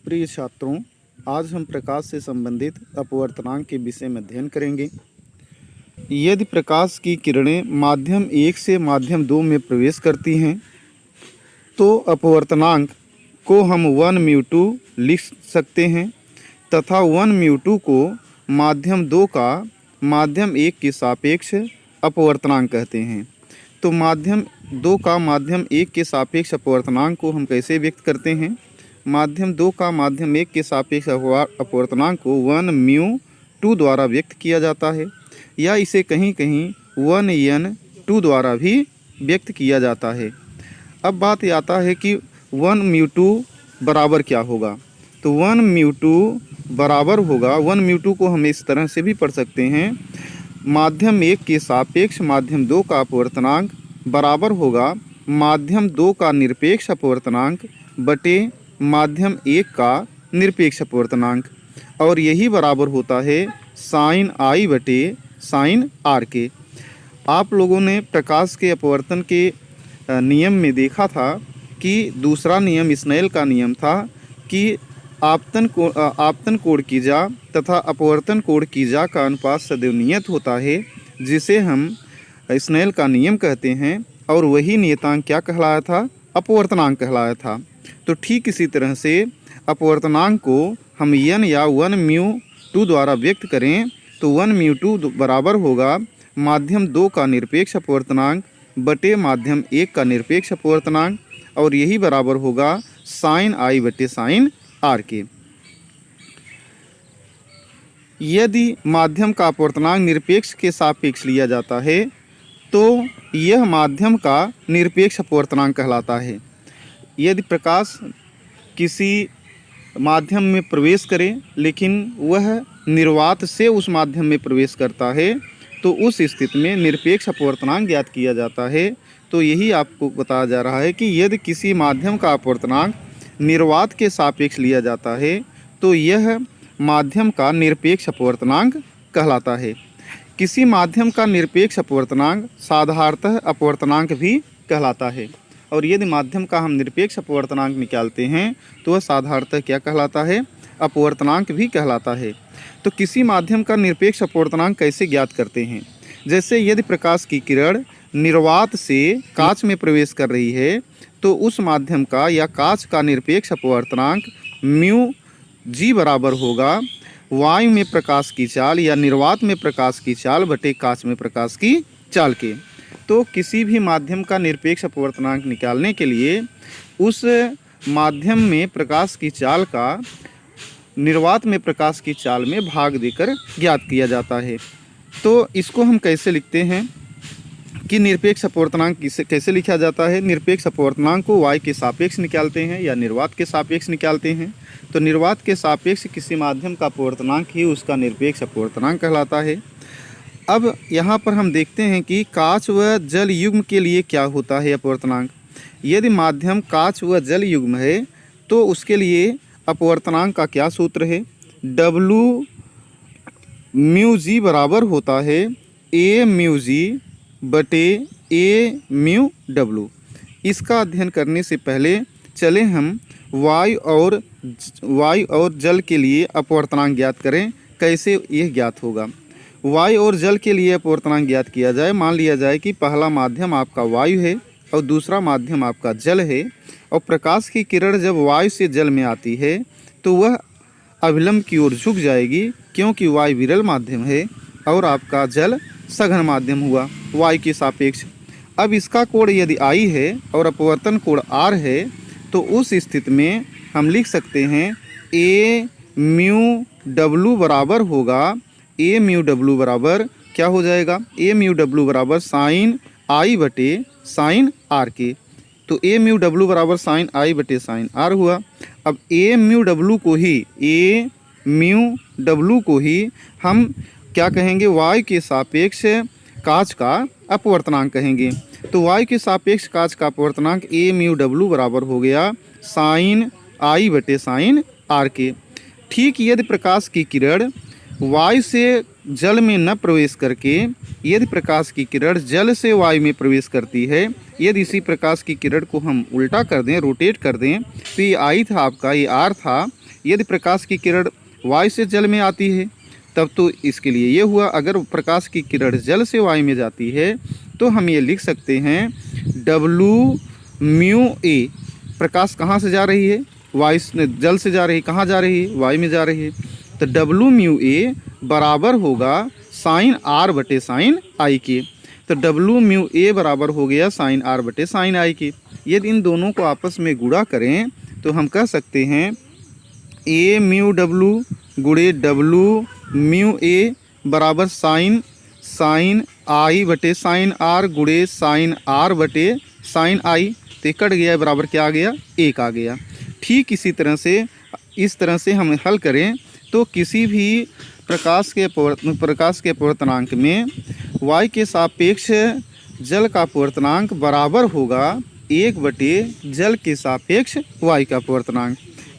प्रिय छात्रों, आज हम प्रकाश से संबंधित अपवर्तनांक के विषय में अध्ययन करेंगे। यदि प्रकाश की किरणें माध्यम 1 से माध्यम 2 में प्रवेश करती हैं तो अपवर्तनांक को हम 1μ2 लिख सकते हैं तथा 1μ2 को माध्यम 2 का माध्यम 1 के सापेक्ष अपवर्तनांक कहते हैं। तो माध्यम 2 का माध्यम 1 के सापेक्ष अपवर्तनांक को हम कैसे व्यक्त करते हैं? माध्यम 2 का माध्यम 1 के सापेक्ष अपवर्तनांक को 1μ2 द्वारा व्यक्त किया जाता है, या इसे कहीं कहीं 1n2 द्वारा भी व्यक्त किया जाता है। अब बात ये आता है कि 1μ2 बराबर क्या होगा। तो 1μ2 बराबर होगा, 1μ2 को हम इस तरह से भी पढ़ सकते हैं, माध्यम 1 के सापेक्ष माध्यम 2 का अपवर्तनांक बराबर होगा माध्यम 2 का निरपेक्ष अपवर्तनांक बटे माध्यम 1 का निरपेक्ष अपवर्तनांक, और यही बराबर होता है साइन आई बटे साइन आर के। आप लोगों ने प्रकाश के अपवर्तन के नियम में देखा था कि दूसरा नियम स्नेल का नियम था कि आपतन कोण की जा तथा अपवर्तन कोण की जा का अनुपात सदैव नियत होता है, जिसे हम स्नेल का नियम कहते हैं, और वही नियतांक क्या कहलाया था? अपवर्तनांक कहलाया था। तो ठीक इसी तरह से अपवर्तनांक को हम n या 1μ2 द्वारा व्यक्त करें तो 1μ2 बराबर होगा माध्यम 2 का निरपेक्ष अपवर्तनांक बटे माध्यम 1 का निरपेक्ष अपवर्तनांक, और यही बराबर होगा साइन आई बटे साइन आर के। यदि माध्यम का अपवर्तनांक निरपेक्ष के सापेक्ष लिया जाता है तो यह माध्यम का निरपेक्ष अपवर्तनांक कहलाता है। यदि प्रकाश किसी माध्यम में प्रवेश करे लेकिन वह निर्वात से उस माध्यम में प्रवेश करता है तो उस स्थिति में निरपेक्ष अपवर्तनांक ज्ञात किया जाता है। तो यही आपको बताया जा रहा है कि यदि किसी माध्यम का अपवर्तनांक निर्वात के सापेक्ष लिया जाता है तो यह माध्यम का निरपेक्ष अपवर्तनांक कहलाता है। किसी माध्यम का निरपेक्ष अपवर्तनांक साधारणतः अपवर्तनांक भी कहलाता है, और यदि माध्यम का हम निरपेक्ष अपवर्तनांक निकालते हैं तो वह साधारणतः क्या कहलाता है? अपवर्तनांक भी कहलाता है। तो किसी माध्यम का निरपेक्ष अपवर्तनांक कैसे ज्ञात करते हैं? जैसे यदि प्रकाश की किरण निर्वात से कांच में प्रवेश कर रही है तो उस माध्यम का या कांच का निरपेक्ष अपवर्तनांक μg बराबर होगा वायु में प्रकाश की चाल या निर्वात में प्रकाश की चाल बटे कांच में प्रकाश की चाल के। तो किसी भी माध्यम का निरपेक्ष अपवर्तनांक निकालने के लिए उस माध्यम में प्रकाश की चाल का निर्वात में प्रकाश की चाल में भाग देकर ज्ञात किया जाता है। तो इसको हम कैसे लिखते हैं कि निरपेक्ष अपवर्तनांक कैसे लिखा जाता है? निरपेक्ष अपवर्तनांक को y के सापेक्ष निकालते हैं या निर्वात के सापेक्ष निकालते हैं। तो निर्वात के सापेक्ष किसी माध्यम का अपवर्तनांक ही उसका निरपेक्ष अपवर्तनांक कहलाता है। अब यहाँ पर हम देखते हैं कि कांच व जल युग्म के लिए क्या होता है अपवर्तनांक। यदि माध्यम कांच व जल युग्म है तो उसके लिए अपवर्तनांक का क्या सूत्र है? Wμg बराबर होता है Aμg बटे Aμw। इसका अध्ययन करने से पहले चले हम वायु और जल के लिए अपवर्तनांक ज्ञात करें। कैसे यह ज्ञात होगा? वायु और जल के लिए अपवर्तनांक ज्ञात किया जाए। मान लिया जाए कि पहला माध्यम आपका वायु है और दूसरा माध्यम आपका जल है, और प्रकाश की किरण जब वायु से जल में आती है तो वह अभिलंब की ओर झुक जाएगी, क्योंकि वायु विरल माध्यम है और आपका जल सघन माध्यम हुआ वायु के सापेक्ष। अब इसका कोण यदि I है और अपवर्तन कोण R है तो उस स्थिति में हम लिख सकते हैं AμW बराबर होगा, AμW बराबर क्या हो जाएगा? AμW बराबर साइन I बटे साइन R के। तो AμW बराबर साइन I बटे साइन R हुआ। अब AμW को ही हम क्या कहेंगे? वायु के सापेक्ष कांच का अपवर्तनांक कहेंगे। तो वायु के सापेक्ष कांच का अपवर्तनांक AμW बराबर हो गया साइन I बटे साइन R के। ठीक यदि प्रकाश की किरण वायु से जल में न प्रवेश करके यदि प्रकाश की किरण जल से वायु में प्रवेश करती है, यदि इसी प्रकाश की किरण को हम उल्टा कर दें, रोटेट कर दें, तो ये I था आपका, ये R था, यदि प्रकाश की किरण वायु से जल में आती है तब तो इसके लिए ये हुआ। अगर प्रकाश की किरण जल से वायु में जाती है तो हम ये लिख सकते हैं W/μA। प्रकाश कहाँ से जा रही है? वायु से, जल से जा रही है। कहाँ जा रही है? वायु में जा रही है। तो W/μA बराबर होगा साइन R बटे साइन I के। तो W/μA बराबर हो गया साइन R बटे साइन I के। यदि इन दोनों को आपस में गुणा करें तो हम कह सकते हैं A/μW गुणे W/μA बराबर साइन I बटे साइन R गुणे साइन R बटे साइन I। तो कट गया, बराबर क्या आ गया? 1 आ गया। ठीक इसी तरह से इस तरह से हम हल करें तो किसी भी प्रकाश के अपवर्तनांक में वायु के सापेक्ष जल का अपवर्तनांक बराबर होगा 1 बटे जल के सापेक्ष वायु का अपवर्तनांक।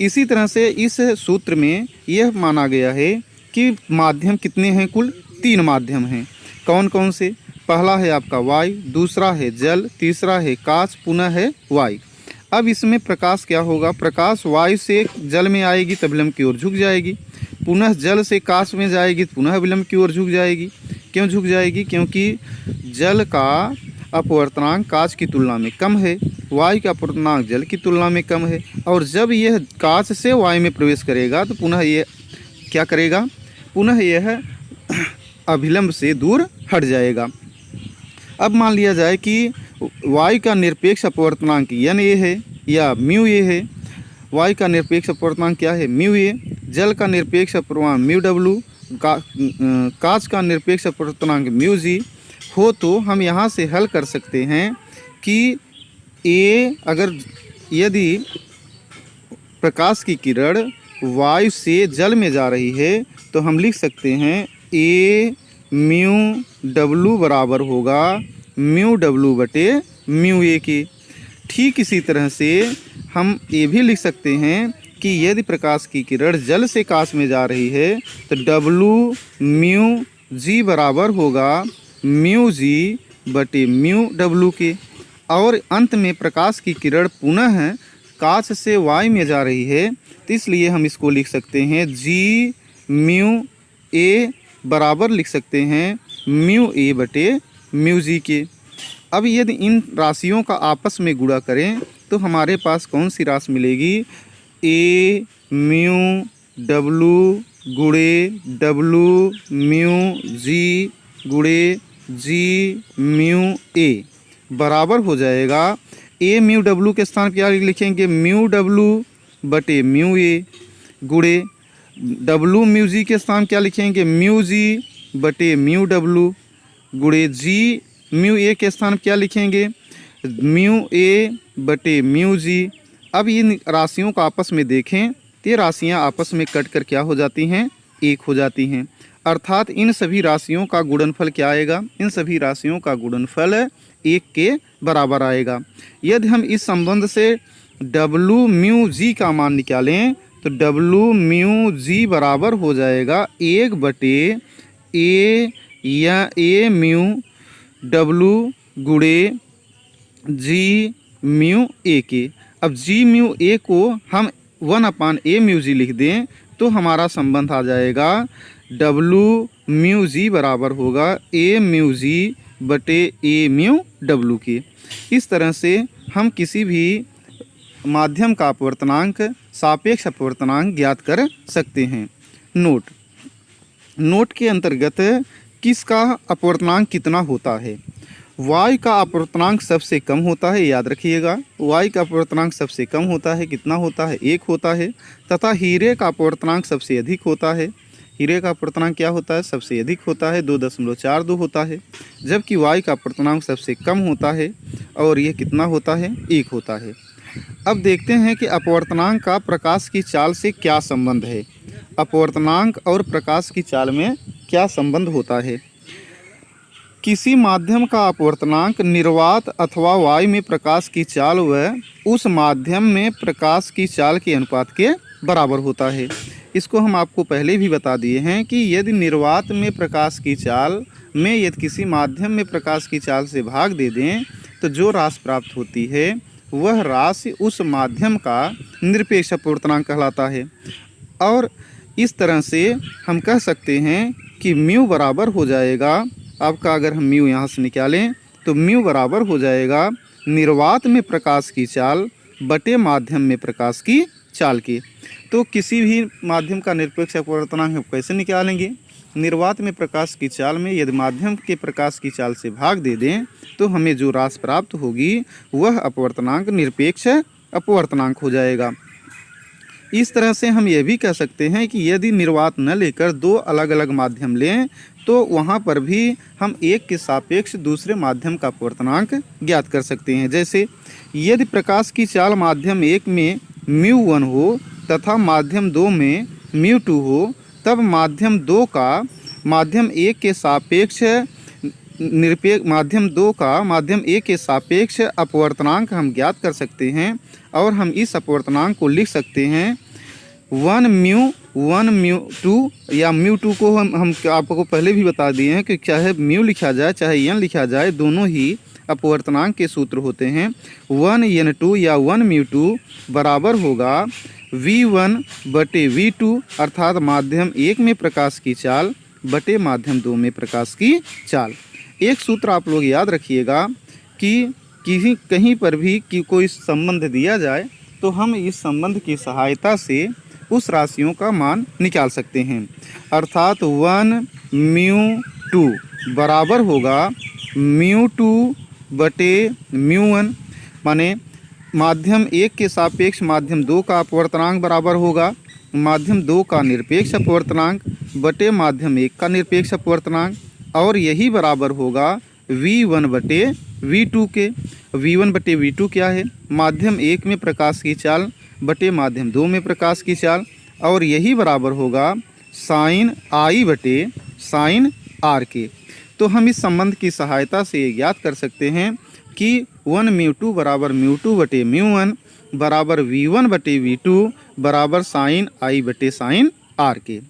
इसी तरह से इस सूत्र में यह माना गया है कि माध्यम कितने हैं? कुल 3 माध्यम हैं। कौन कौन से? पहला है आपका वायु, दूसरा है जल, तीसरा है कांच, पुनः है वायु। अब इसमें प्रकाश क्या होगा? प्रकाश वायु से जल में आएगी तब विलंब की ओर झुक जाएगी, पुनः जल से कांच में जाएगी तो पुनः विलंब की ओर झुक जाएगी। क्यों झुक जाएगी? क्योंकि जल का अपवर्तनांक कांच की तुलना में कम है, वायु का अपवर्तनांक जल की तुलना में कम है। और जब यह कांच से वायु में प्रवेश करेगा तो पुनः यह क्या करेगा? पुनः यह अभिलंब से दूर हट जाएगा। अब मान लिया जाए कि वायु का निरपेक्ष अपवर्तनांक Na है या μA है। वायु का निरपेक्ष अपवर्तनांक क्या है? μA। जल का निरपेक्ष अपवर्तनांक μW, कांच का निरपेक्ष अपवर्तनांक μg हो तो हम यहाँ से हल कर सकते हैं कि अगर यदि प्रकाश की किरण वायु से जल में जा रही है तो हम लिख सकते हैं A/μW बराबर होगा μW बटे μA के। ठीक इसी तरह से हम ये भी लिख सकते हैं कि यदि प्रकाश की किरण जल से कांच में जा रही है तो W/μg बराबर होगा μg बटे μW के। और अंत में प्रकाश की किरण पुनः कांच से वायु में जा रही है तो इसलिए हम इसको लिख सकते हैं G/μA बराबर लिख सकते हैं μA बटे μg के। अब यदि इन राशियों का आपस में गुणा करें तो हमारे पास कौन सी राशि मिलेगी? A/μW गुणे W/μg गुणे G/μA बराबर हो जाएगा A/μW के स्थान पर क्या लिखेंगे? μW बटे μA गुणे W/μg के स्थान क्या लिखेंगे? μg बटे μW गुणे G/μA के स्थान क्या लिखेंगे? μA बटे μg। अब इन राशियों को आपस में देखें तो ये राशियाँ आपस में कट कर क्या हो जाती हैं? 1 हो जाती हैं। अर्थात इन सभी राशियों का गुणनफल क्या आएगा? इन सभी राशियों का गुणनफल 1 के बराबर आएगा। यदि हम इस संबंध से W/μg का मान निकालें तो W/μg बराबर हो जाएगा 1 बटे A/μW गुणे G/μA के। अब G/μA को हम 1/A/μg लिख दें तो हमारा संबंध आ जाएगा W/μg बराबर होगा A/μg बटे A/μW के। इस तरह से हम किसी भी माध्यम का अपवर्तनांक सापेक्ष अपवर्तनांक ज्ञात कर सकते हैं। नोट के अंतर्गत किसका अपवर्तनांक कितना होता है? वायु का अपवर्तनांक सबसे कम होता है, याद रखिएगा। वायु का अपवर्तनांक सबसे कम होता है, कितना होता है? 1 होता है। तथा हीरे का अपवर्तनांक सबसे अधिक होता है। हीरे का अपवर्तनांक क्या होता है? सबसे अधिक होता है, 2.42 होता है। जबकि वायु का अपवर्तनांक सबसे कम होता है और यह कितना होता है? 1 होता है। अब देखते हैं कि अपवर्तनांक का प्रकाश की चाल से क्या संबंध है। अपवर्तनांक और प्रकाश की चाल में क्या संबंध होता है? किसी माध्यम का अपवर्तनांक निर्वात अथवा वायु में प्रकाश की चाल व उस माध्यम में प्रकाश की चाल के अनुपात के बराबर होता है। इसको हम आपको पहले भी बता दिए हैं कि यदि निर्वात में प्रकाश की चाल में यदि किसी माध्यम में प्रकाश की चाल से भाग दे दें तो जो राशि प्राप्त होती है वह राशि उस माध्यम का निरपेक्ष अपवर्तनांक कहलाता है। और इस तरह से हम कह सकते हैं कि म्यू बराबर हो जाएगा आपका, अगर हम म्यू यहाँ से निकालें तो म्यू बराबर हो जाएगा निर्वात में प्रकाश की चाल बटे माध्यम में प्रकाश की चाल के। तो किसी भी माध्यम का निरपेक्ष अपवर्तनांक हम कैसे निकालेंगे? निर्वात में प्रकाश की चाल में यदि माध्यम के प्रकाश की चाल से भाग दे दें तो हमें जो राशि प्राप्त होगी वह अपवर्तनांक निरपेक्ष अपवर्तनांक हो जाएगा। इस तरह से हम यह भी कह सकते हैं कि यदि निर्वात न लेकर दो अलग अलग माध्यम लें तो वहाँ पर भी हम एक के सापेक्ष दूसरे माध्यम का अपवर्तनांक ज्ञात कर सकते हैं। जैसे यदि प्रकाश की चाल माध्यम 1 में μ1 हो तथा माध्यम 2 में μ2 हो, तब माध्यम 2 का माध्यम 1 के सापेक्ष निरपेक्ष माध्यम 2 का माध्यम 1 के सापेक्ष अपवर्तनांक हम ज्ञात कर सकते हैं। और हम इस अपवर्तनांक को लिख सकते हैं 1 μ2 या μ2 को हम आपको पहले भी बता दिए हैं कि चाहे म्यू लिखा जाए चाहे n लिखा जाए, दोनों ही अपवर्तनांक के सूत्र होते हैं। 1n2 या 1 μ2 बराबर होगा v1 बटे v2 अर्थात माध्यम 1 में प्रकाश की चाल बटे माध्यम 2 में प्रकाश की चाल। एक सूत्र आप लोग याद रखिएगा कि कहीं पर भी कि कोई संबंध दिया जाए तो हम इस संबंध की सहायता से उस राशियों का मान निकाल सकते हैं। अर्थात 1 μ2 बराबर होगा μ2 बटे μ1, माने माध्यम 1 के सापेक्ष माध्यम 2 का अपवर्तनांक बराबर होगा माध्यम 2 का निरपेक्ष अपवर्तनांक बटे माध्यम 1 का निरपेक्ष अपवर्तनांक, और यही बराबर होगा v1 बटे v2 के। v1 बटे v2 क्या है? माध्यम 1 में प्रकाश की चाल बटे माध्यम 2 में प्रकाश की चाल, और यही बराबर होगा साइन i बटे साइन r के। तो हम इस संबंध की सहायता से ये ज्ञात कर सकते हैं कि 1 μ2 बराबर μ2 बटे μ1 बराबर v1 बटे v2 बराबर साइन i बटे साइन r के।